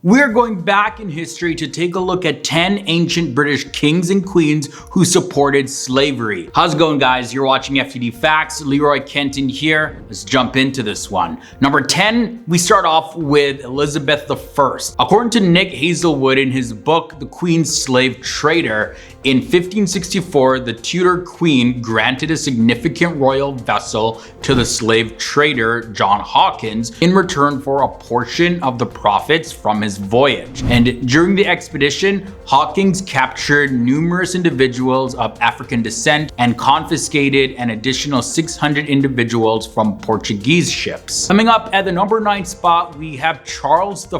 We're going back in history to take a look at 10 ancient British kings and queens who supported slavery. How's it going, guys? You're watching FTD Facts. Leroy Kenton here. Let's jump into this one. Number 10, we start off with Elizabeth I. According to Nick Hazelwood in his book, The Queen's Slave Trader, in 1564, the Tudor queen granted a significant royal vessel to the slave trader John Hawkins in return for a portion of the profits from his voyage. And during the expedition, Hawkins captured numerous individuals of African descent and confiscated an additional 600 individuals from Portuguese ships. Coming up at the number 9 spot, we have Charles I.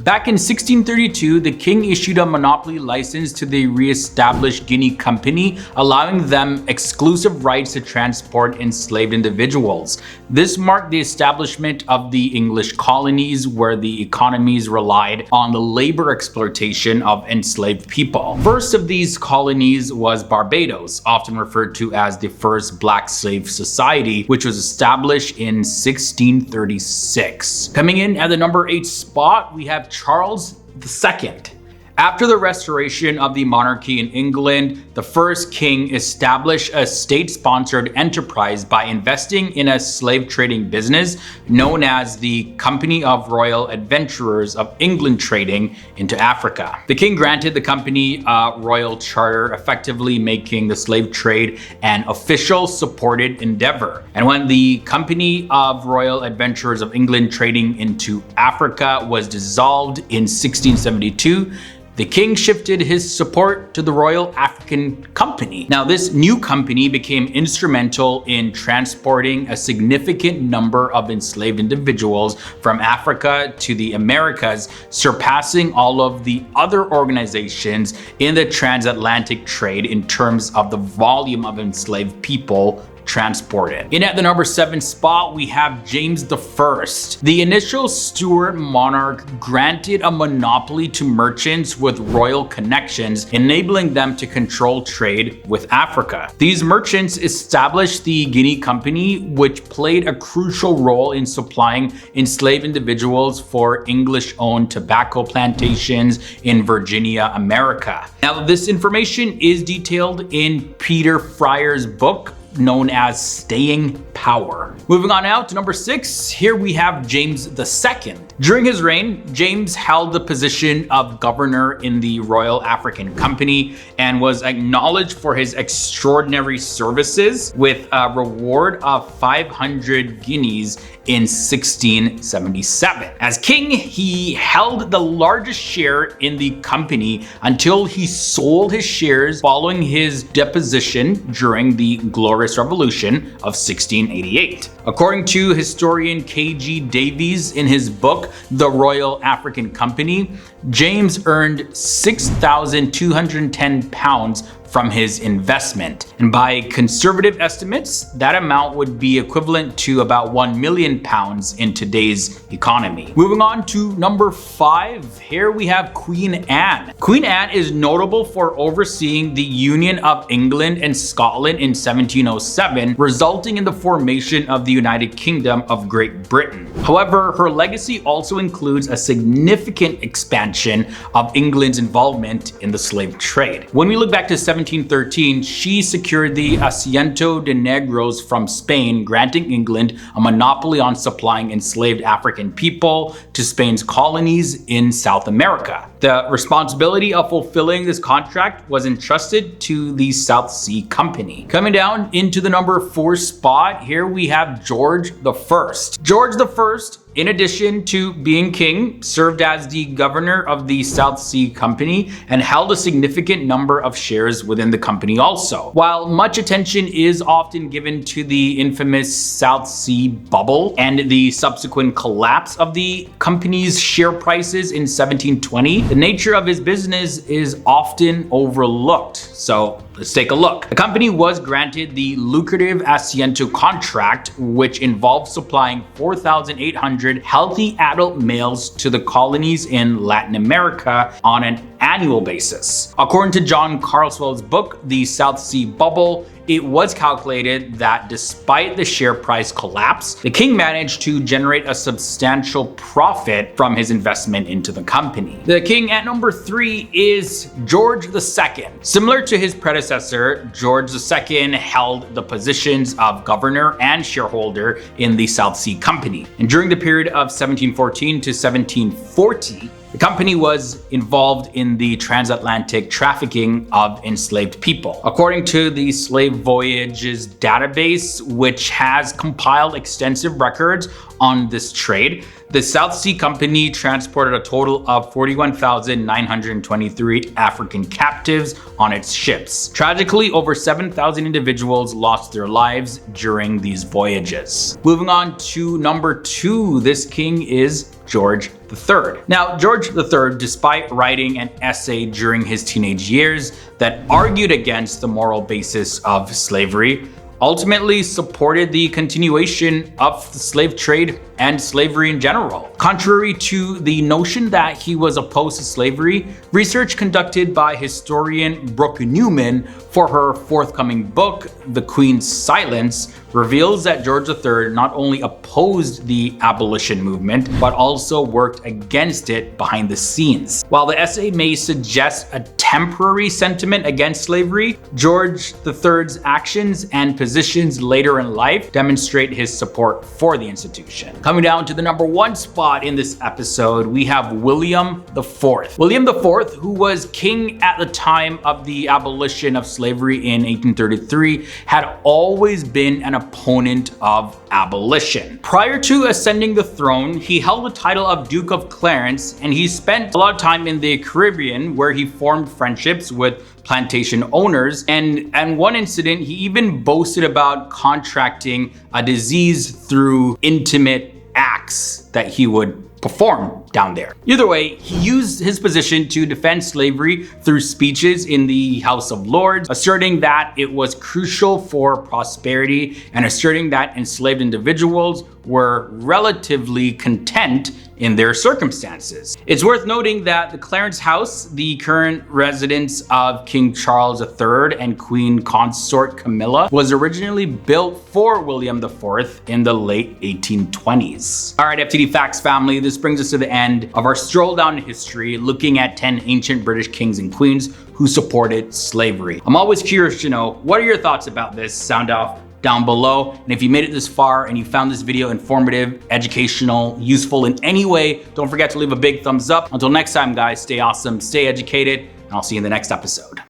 Back in 1632, the king issued a monopoly license to the re-established Guinea Company, allowing them exclusive rights to transport enslaved individuals. This marked the establishment of the English colonies, where the economies relied on the labor exploitation of enslaved people. First of these colonies was Barbados, often referred to as the first Black Slave Society, which was established in 1636. Coming in at the number 8 spot, we have Charles II. After the restoration of the monarchy in England, the first king established a state-sponsored enterprise by investing in a slave trading business known as the Company of Royal Adventurers of England Trading into Africa. The king granted the company a royal charter, effectively making the slave trade an official supported endeavor. And when the Company of Royal Adventurers of England Trading into Africa was dissolved in 1672, the king shifted his support to the Royal African Company. Now, this new company became instrumental in transporting a significant number of enslaved individuals from Africa to the Americas, surpassing all of the other organizations in the transatlantic trade in terms of the volume of enslaved people transported. In at the number 7 spot, we have James I. The initial Stuart monarch granted a monopoly to merchants with royal connections, enabling them to control trade with Africa. These merchants established the Guinea Company, which played a crucial role in supplying enslaved individuals for English-owned tobacco plantations in Virginia, America. Now, this information is detailed in Peter Fryer's book known as Staying Power. Moving on now to number 6, here we have James II. During his reign, James held the position of governor in the Royal African Company and was acknowledged for his extraordinary services with a reward of 500 guineas in 1677. As king, he held the largest share in the company until he sold his shares following his deposition during the Glorious Revolution of 1688. According to historian K.G. Davies in his book, The Royal African Company, James earned £6,210 from his investment. And by conservative estimates, that amount would be equivalent to about £1 million in today's economy. Moving on to number 5, here we have Queen Anne. Queen Anne is notable for overseeing the Union of England and Scotland in 1707, resulting in the formation of the United Kingdom of Great Britain. However, her legacy also includes a significant expansion of England's involvement in the slave trade. When we look back to 1713, she secured the Asiento de Negros from Spain, granting England a monopoly on supplying enslaved African people to Spain's colonies in South America. The responsibility of fulfilling this contract was entrusted to the South Sea Company. Coming down into the number 4 spot, here we have George I. George I, in addition to being king, served as the governor of the South Sea Company and held a significant number of shares within the company also. While much attention is often given to the infamous South Sea bubble and the subsequent collapse of the company's share prices in 1720, the nature of his business is often overlooked. So let's take a look. The company was granted the lucrative Asiento contract, which involved supplying 4,800 healthy adult males to the colonies in Latin America on an annual basis. According to John Carswell's book, The South Sea Bubble, it was calculated that despite the share price collapse, the king managed to generate a substantial profit from his investment into the company. The king at number 3 is George II. Similar to his predecessor, George II held the positions of governor and shareholder in the South Sea Company. And during the period of 1714 to 1740, the company was involved in the transatlantic trafficking of enslaved people. According to the Slave Voyages database, which has compiled extensive records on this trade, the South Sea Company transported a total of 41,923 African captives on its ships. Tragically, over 7,000 individuals lost their lives during these voyages. Moving on to number 2, this king is George III. Now, George III, despite writing an essay during his teenage years that argued against the moral basis of slavery, ultimately supported the continuation of the slave trade and slavery in general. Contrary to the notion that he was opposed to slavery, research conducted by historian Brooke Newman for her forthcoming book, The Queen's Silence, reveals that George III not only opposed the abolition movement, but also worked against it behind the scenes. While the essay may suggest a temporary sentiment against slavery, George III's actions and positions later in life demonstrate his support for the institution. Coming down to the number 1 spot in this episode, we have William IV. William IV, who was king at the time of the abolition of slavery in 1833, had always been an opponent of abolition. Prior to ascending the throne, he held the title of Duke of Clarence, and he spent a lot of time in the Caribbean where he formed friendships with plantation owners, and one incident he even boasted about contracting a disease through intimate acts that he would perform down there. Either way, he used his position to defend slavery through speeches in the House of Lords, asserting that it was crucial for prosperity and asserting that enslaved individuals were relatively content in their circumstances. It's worth noting that the Clarence House, the current residence of King Charles III and Queen Consort Camilla, was originally built for William IV in the late 1820s. All right, FTD Facts family, this brings us to the end of our stroll down history, looking at 10 ancient British kings and queens who supported slavery. I'm always curious to know, what are your thoughts about this? Sound off down below. And if you made it this far and you found this video informative, educational, useful in any way, don't forget to leave a big thumbs up. Until next time, guys, stay awesome, stay educated, and I'll see you in the next episode.